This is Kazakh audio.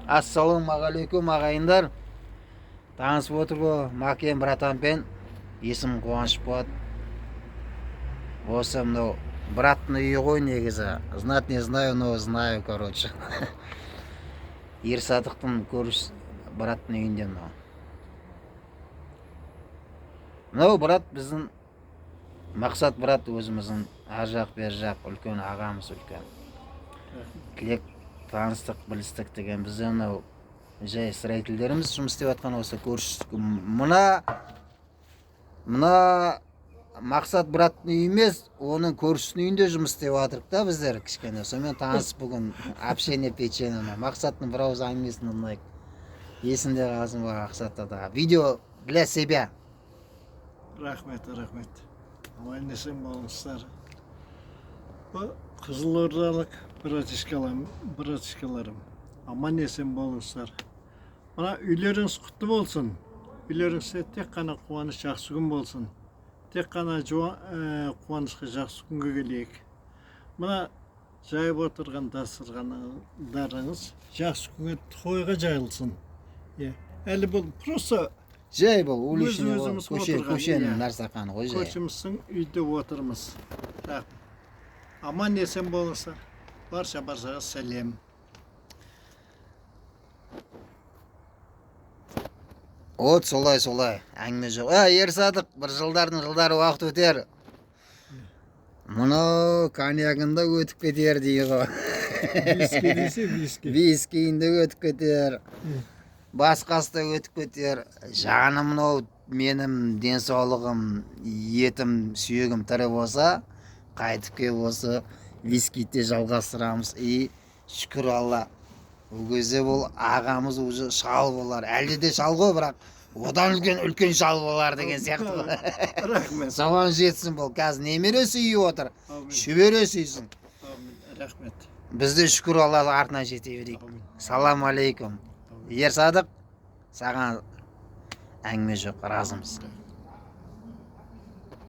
Ассалаумағалейкум ағайындар. Танысып отырғы Макен братанпен. Есім Қуаныш болады. Осы мынау браттың үйі ғой негізі. Знать не знаю, но знаю, короче. Ерсадықтың көріш браттың үйінде мынау. Мынау брат біздің мақсат брат өзіміздің ар жақ бер жақ үлкен ағамыз үлкен. Тілек таныстық білістік деген бізде мынау жай строительдеріміз жұмыс істеп жатқан осы көрші. Мына мақсат браттың үйі емес, оның көршісінің үйінде жұмыс істеп жатырық та біздер кішкене. Сонымен танысып бүгін общение печенье. Мақсаттың бір ауыз әңгімесін тыңдайық. Есінде қалсын ба мақсатта да. Видео для себя. Рахмет. Аман есен болыңыздар. Қызылордалық братишкаларым. Аман есен болыңыздар. Мына үйлеріңіз құтты болсын. Үйлеріңізде тек қана қуаныш, жақсы күн болсын. Тек қана қуанышқа жақсы күнге келейік. Мына жайып отырған дастархандарыңыз жақсы күнге тойға жайылсын. Әлі бұл просто Жай бұл уличный көшенің нарсақаны ғой жай. Көшіміздің үйде отырмыз. Аман есен болыңыздар. Баршаға сәлем. От солай әңгіме жоқ. Ерсадық, бір жылдары уақыт өтер. Мұны коньягында өтіп кетер дейді. Виски десе виски. Вискиінде өтіп кетер. Басқасы да өтіп кетер. Жаным мынау менің денсаулығым, етім, сүйегім тірі болса, қайтып келіп осы вискиде жалғастырамыз. Шүкір Алла. Ол кезде бұл ағамыз уже шал болар. Әлде де шал ғой, бірақ одан үлкен шал болар деген сияқты. Рахмет. Соған жетсін бұл. Қазір немере сүйіп отыр. Шөбере сүйсін. Рахмет. Бізде шүкір Алла артынан жете берейік. Салам алейкум. Ерсадық, саған әңгіме жоқ, разымыз.